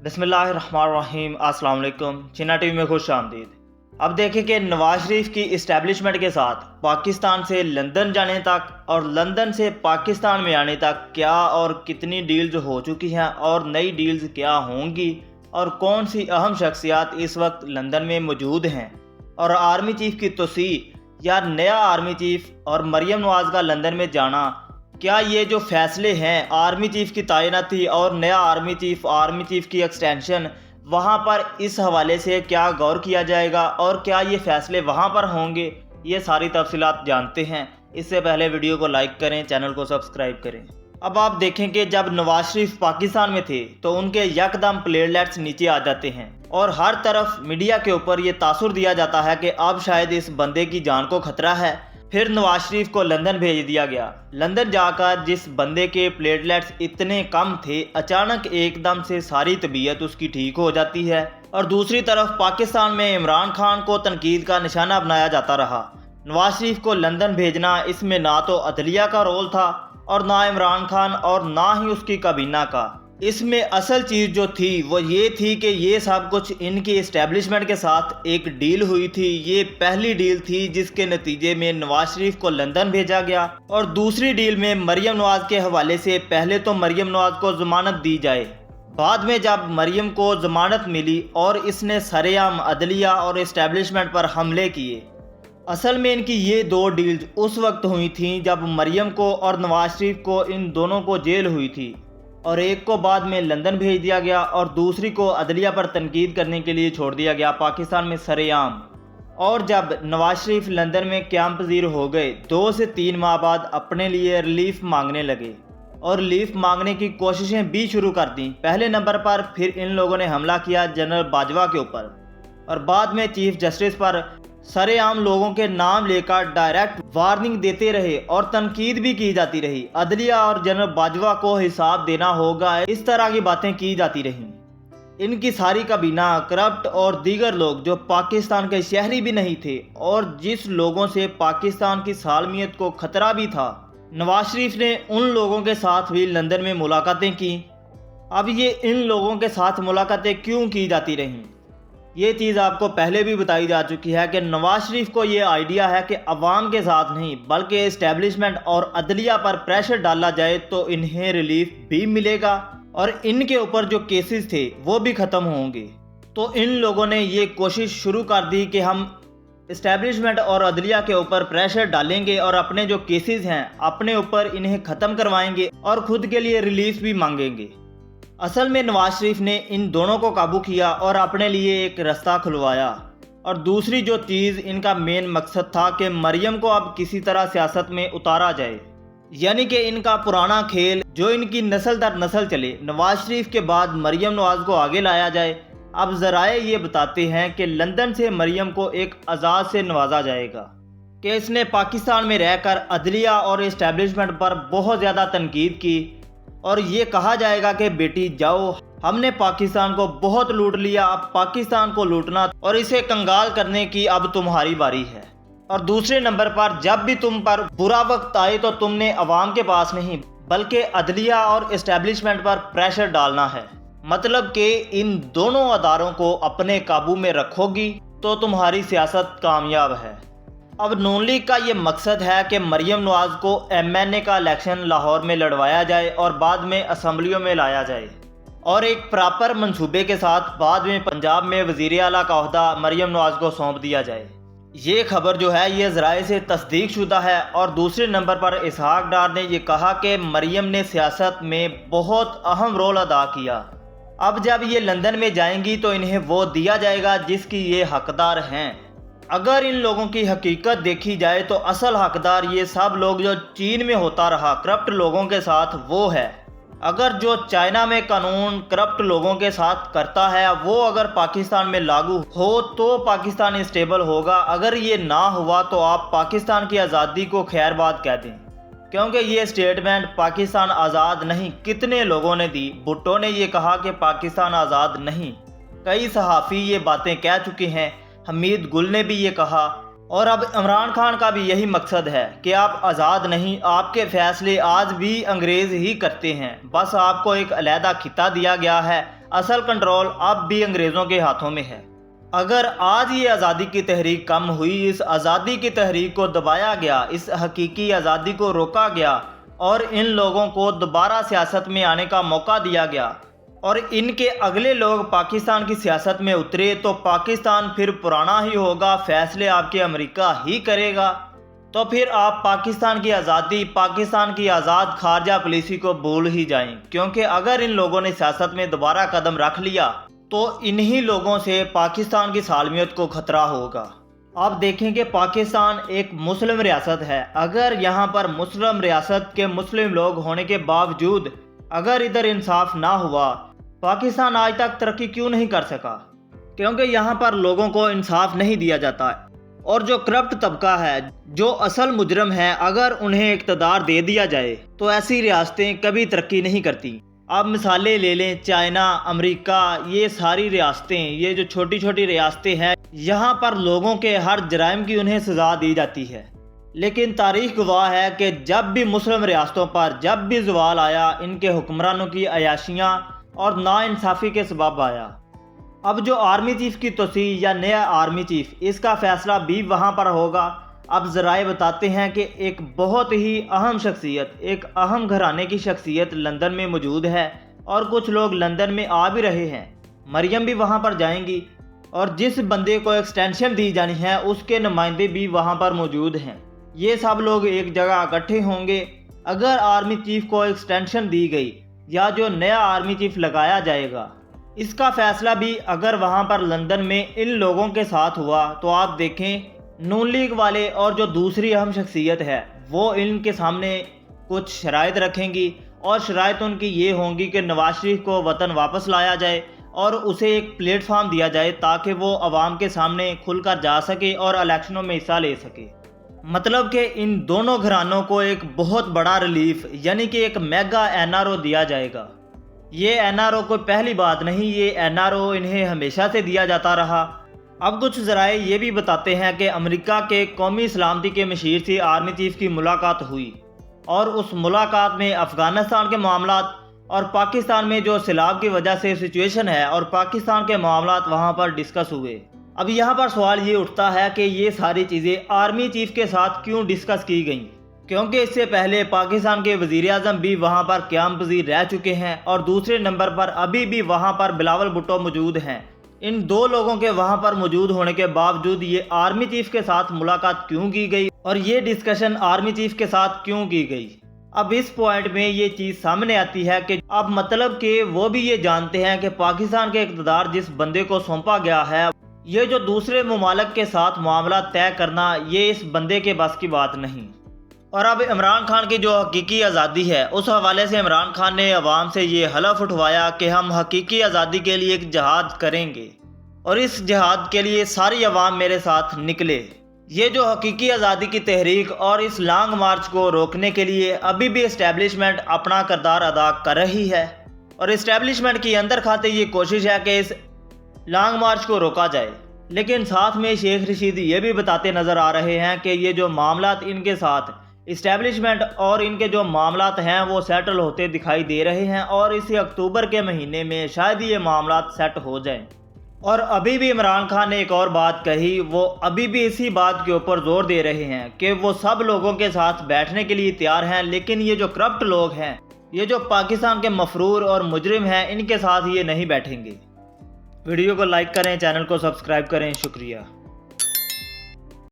बिस्मिल्लाहिर्रहमानिर्रहीम। अस्सलाम वालेकुम। चिन्ना टीवी में खुश आमदीद। अब देखें कि नवाज शरीफ की इस्टेब्लिशमेंट के साथ पाकिस्तान से लंदन जाने तक और लंदन से पाकिस्तान में आने तक क्या और कितनी डील्स हो चुकी हैं और नई डील्स क्या होंगी और कौन सी अहम शख्सियात इस वक्त लंदन में मौजूद हैं और आर्मी चीफ की तोसीह या नया आर्मी चीफ और मरियम नवाज का लंदन में जाना, क्या ये जो फैसले हैं आर्मी चीफ की तैनाती और नया आर्मी चीफ की एक्सटेंशन, वहाँ पर इस हवाले से क्या गौर किया जाएगा और क्या ये फैसले वहाँ पर होंगे, ये सारी तफसीलात जानते हैं। इससे पहले वीडियो को लाइक करें, चैनल को सब्सक्राइब करें। अब आप देखें कि जब नवाज शरीफ पाकिस्तान में थे तो उनके यकदम प्लेटलेट्स नीचे आ जाते हैं और हर तरफ मीडिया के ऊपर ये तासुर दिया जाता है कि अब शायद इस बंदे की जान को खतरा है। फिर नवाज शरीफ को लंदन भेज दिया गया। लंदन जाकर जिस बंदे के प्लेटलेट्स इतने कम थे, अचानक एकदम से सारी तबीयत उसकी ठीक हो जाती है और दूसरी तरफ पाकिस्तान में इमरान खान को तनकीद का निशाना बनाया जाता रहा। नवाज शरीफ को लंदन भेजना, इसमें ना तो अदलिया का रोल था और ना इमरान खान और ना ही उसकी काबीना का। इसमें असल चीज़ जो थी वो ये थी कि ये सब कुछ इनकी इस्टेब्लिशमेंट के साथ एक डील हुई थी। ये पहली डील थी जिसके नतीजे में नवाज शरीफ को लंदन भेजा गया और दूसरी डील में मरियम नवाज के हवाले से पहले तो मरियम नवाज को ज़मानत दी जाए। बाद में जब मरियम को ज़मानत मिली और इसने सरेआम अदलिया और इस्टेब्लिशमेंट पर हमले किए। असल में इनकी ये दो डील्स उस वक्त हुई थी जब मरियम को और नवाज शरीफ को, इन दोनों को जेल हुई थी और एक को बाद में लंदन भेज दिया गया और दूसरी को अदलिया पर तनकीद करने के लिए छोड़ दिया गया पाकिस्तान में सरेआम। और जब नवाज शरीफ लंदन में क़याम पज़ीर हो गए, 2 से 3 माह बाद अपने लिए रिलीफ मांगने लगे और रिलीफ मांगने की कोशिशें भी शुरू कर दी। पहले नंबर पर फिर इन लोगों ने हमला किया जनरल बाजवा के ऊपर और बाद में चीफ जस्टिस पर सरेआम लोगों के नाम लेकर डायरेक्ट वार्निंग देते रहे और तनकीद भी की जाती रही। अदलिया और जनरल बाजवा को हिसाब देना होगा, इस तरह की बातें की जाती रहीं। इनकी सारी काबीना करप्ट और दीगर लोग जो पाकिस्तान के शहरी भी नहीं थे और जिस लोगों से पाकिस्तान की सालमियत को खतरा भी था। नवाज शरीफ ने उन लोगों के साथ भी लंदन में मुलाकातें की। अब ये इन लोगों के साथ मुलाकातें क्यों की जाती रहीं, ये चीज़ आपको पहले भी बताई जा चुकी है कि नवाज शरीफ को ये आइडिया है कि अवाम के साथ नहीं बल्कि इस्टेब्लिशमेंट और अदलिया पर प्रेशर डाला जाए तो इन्हें रिलीफ भी मिलेगा और इनके ऊपर जो केसेस थे वो भी ख़त्म होंगे। तो इन लोगों ने ये कोशिश शुरू कर दी कि हम इस्टेब्लिशमेंट और अदलिया के ऊपर प्रेशर डालेंगे और अपने जो केसेस हैं अपने ऊपर इन्हें ख़त्म करवाएंगे और ख़ुद के लिए रिलीफ भी मांगेंगे। असल में नवाज शरीफ ने इन दोनों को काबू किया और अपने लिए एक रास्ता खुलवाया। और दूसरी जो चीज़ इनका मेन मकसद था कि मरियम को अब किसी तरह सियासत में उतारा जाए, यानी कि इनका पुराना खेल जो इनकी नस्ल दर नस्ल चले, नवाज शरीफ के बाद मरियम नवाज को आगे लाया जाए। अब ज़राए ये बताते हैं कि लंदन से मरियम को एक आज़ाद से नवाजा जाएगा कि इसने पाकिस्तान में रहकर अदलिया और इस्टेब्लिशमेंट पर बहुत ज़्यादा तनकीद की और ये कहा जाएगा कि बेटी जाओ, हमने पाकिस्तान को बहुत लूट लिया, अब पाकिस्तान को लूटना और इसे कंगाल करने की अब तुम्हारी बारी है। और दूसरे नंबर पर जब भी तुम पर बुरा वक्त आए तो तुमने अवाम के पास नहीं बल्कि अदलिया और इस्टेब्लिशमेंट पर प्रेशर डालना है। मतलब कि इन दोनों अदारों को अपने काबू में रखोगी तो तुम्हारी सियासत कामयाब है। अब नून लीग का ये मकसद है कि मरियम नवाज को MNA का इलेक्शन लाहौर में लड़वाया जाए और बाद में असम्बलियों में लाया जाए और एक प्रॉपर मंसूबे के साथ बाद में पंजाब में वज़ीर आला का ओहदा मरियम नवाज को सौंप दिया जाए। ये खबर जो है ये ज़राए से तस्दीक शुदा है। और दूसरे नंबर पर इसहाक डार ने यह कहा कि मरियम ने सियासत में बहुत अहम रोल अदा किया। अब जब ये लंदन में जाएंगी तो इन्हें वो दिया जाएगा जिसकी ये हकदार हैं। अगर इन लोगों की हकीकत देखी जाए तो असल हकदार ये सब लोग जो चीन में होता रहा करप्ट लोगों के साथ वो है। अगर जो चाइना में कानून करप्ट लोगों के साथ करता है वो अगर पाकिस्तान में लागू हो तो पाकिस्तान स्टेबल होगा। अगर ये ना हुआ तो आप पाकिस्तान की आज़ादी को खैरबाद कह दें, क्योंकि ये स्टेटमेंट पाकिस्तान आज़ाद नहीं कितने लोगों ने दी। भुट्टो ने ये कहा कि पाकिस्तान आज़ाद नहीं, कई सहाफ़ी ये बातें कह चुके हैं, हमीद गुल ने भी ये कहा और अब इमरान खान का भी यही मकसद है कि आप आज़ाद नहीं, आपके फ़ैसले आज भी अंग्रेज़ ही करते हैं। बस आपको एक अलहदा खिता दिया गया है, اصل کنٹرول اب بھی انگریزوں کے ہاتھوں میں ہے۔ اگر آج یہ آزادی کی تحریک کم ہوئی، اس آزادی کی تحریک کو دبایا گیا، اس حقیقی آزادی کو روکا گیا اور ان لوگوں کو دوبارہ سیاست میں آنے کا موقع دیا گیا اور ان کے اگلے لوگ پاکستان کی سیاست میں اترے، تو پاکستان پھر پرانا ہی ہوگا، فیصلے آپ کے امریکہ ہی کرے گا۔ تو پھر آپ پاکستان کی آزادی، پاکستان کی آزاد خارجہ پالیسی کو بھول ہی جائیں، کیونکہ اگر ان لوگوں نے سیاست میں دوبارہ قدم رکھ لیا تو انہی لوگوں سے پاکستان کی سالمیت کو خطرہ ہوگا۔ آپ دیکھیں کہ پاکستان ایک مسلم ریاست ہے، اگر یہاں پر مسلم ریاست کے مسلم لوگ ہونے کے باوجود اگر ادھر انصاف نہ ہوا، پاکستان آج تک ترقی کیوں نہیں کر سکا؟ کیونکہ یہاں پر لوگوں کو انصاف نہیں دیا جاتا، اور جو کرپٹ طبقہ ہے، جو اصل مجرم ہے، اگر انہیں اقتدار دے دیا جائے تو ایسی ریاستیں کبھی ترقی نہیں کرتی۔ آپ مثالیں لے لیں، چائنا، امریکہ، یہ ساری ریاستیں، یہ جو چھوٹی چھوٹی ریاستیں ہیں، یہاں پر لوگوں کے ہر جرائم کی انہیں سزا دی جاتی ہے، لیکن تاریخ گواہ ہے کہ جب بھی مسلم ریاستوں پر جب بھی زوال آیا، ان کے حکمرانوں کی عیاشیاں اور ناانصافی کے سبب آیا۔ اب جو آرمی چیف کی توسیع یا نیا آرمی چیف، اس کا فیصلہ بھی وہاں پر ہوگا۔ اب ذرائع بتاتے ہیں کہ ایک بہت ہی اہم شخصیت، ایک اہم گھرانے کی شخصیت لندن میں موجود ہے، اور کچھ لوگ لندن میں آ بھی رہے ہیں۔ مریم بھی وہاں پر جائیں گی، اور جس بندے کو ایکسٹینشن دی جانی ہے اس کے نمائندے بھی وہاں پر موجود ہیں۔ یہ سب لوگ ایک جگہ اکٹھے ہوں گے۔ اگر آرمی چیف کو ایکسٹینشن دی گئی یا جو نیا آرمی چیف لگایا جائے گا، اس کا فیصلہ بھی اگر وہاں پر لندن میں ان لوگوں کے ساتھ ہوا، تو آپ دیکھیں نون لیگ والے اور جو دوسری اہم شخصیت ہے وہ ان کے سامنے کچھ شرائط رکھیں گی، اور شرائط ان کی یہ ہوں گی کہ نواز شریف کو وطن واپس لایا جائے اور اسے ایک پلیٹ فارم دیا جائے تاکہ وہ عوام کے سامنے کھل کر جا سکے اور الیکشنوں میں حصہ لے سکے۔ مطلب کہ ان دونوں گھرانوں کو ایک بہت بڑا ریلیف، یعنی کہ ایک میگا این آر او دیا جائے گا۔ یہ این آر او کوئی پہلی بات نہیں، یہ این آر او انہیں ہمیشہ سے دیا جاتا رہا۔ اب کچھ ذرائع یہ بھی بتاتے ہیں کہ امریکہ کے قومی سلامتی کے مشیر سے آرمی چیف کی ملاقات ہوئی، اور اس ملاقات میں افغانستان کے معاملات اور پاکستان میں جو سیلاب کی وجہ سے سچویشن ہے اور پاکستان کے معاملات وہاں پر ڈسکس ہوئے۔ اب یہاں پر سوال یہ اٹھتا ہے کہ یہ ساری چیزیں آرمی چیف کے ساتھ کیوں ڈسکس کی گئیں؟ کیونکہ اس سے پہلے پاکستان کے وزیر اعظم بھی وہاں پر قیام پذیر رہ چکے ہیں، اور دوسرے نمبر پر ابھی بھی وہاں پر بلاول بھٹو موجود ہیں۔ ان دو لوگوں کے وہاں پر موجود ہونے کے باوجود یہ آرمی چیف کے ساتھ ملاقات کیوں کی گئی اور یہ ڈسکشن آرمی چیف کے ساتھ کیوں کی گئی؟ اب اس پوائنٹ میں یہ چیز سامنے آتی ہے کہ اب مطلب کہ وہ بھی یہ جانتے ہیں کہ پاکستان کے اقتدار جس بندے کو سونپا گیا ہے، یہ جو دوسرے ممالک کے ساتھ معاملات طے کرنا، یہ اس بندے کے بس کی بات نہیں۔ اور اب عمران خان کی جو حقیقی آزادی ہے، اس حوالے سے عمران خان نے عوام سے یہ حلف اٹھوایا کہ ہم حقیقی آزادی کے لیے ایک جہاد کریں گے، اور اس جہاد کے لیے ساری عوام میرے ساتھ نکلے۔ یہ جو حقیقی آزادی کی تحریک اور اس لانگ مارچ کو روکنے کے لیے ابھی بھی اسٹیبلشمنٹ اپنا کردار ادا کر رہی ہے، اور اسٹیبلشمنٹ کی اندر کھاتے یہ کوشش ہے کہ اس لانگ مارچ کو روکا جائے۔ لیکن ساتھ میں شیخ رشید یہ بھی بتاتے نظر آ رہے ہیں کہ یہ جو معاملات ان کے ساتھ اسٹیبلشمنٹ اور ان کے جو معاملات ہیں وہ سیٹل ہوتے دکھائی دے رہے ہیں، اور اسی اکتوبر کے مہینے میں شاید یہ معاملات سیٹ ہو جائیں۔ اور ابھی بھی عمران خان نے ایک اور بات کہی، وہ ابھی بھی اسی بات کے اوپر زور دے رہے ہیں کہ وہ سب لوگوں کے ساتھ بیٹھنے کے لیے تیار ہیں، لیکن یہ جو کرپٹ لوگ ہیں، یہ جو پاکستان کے مفرور اور مجرم ہیں، ان کے ساتھ یہ نہیں بیٹھیں گے۔ ویڈیو کو لائک کریں، چینل کو سبسکرائب کریں، شکریہ۔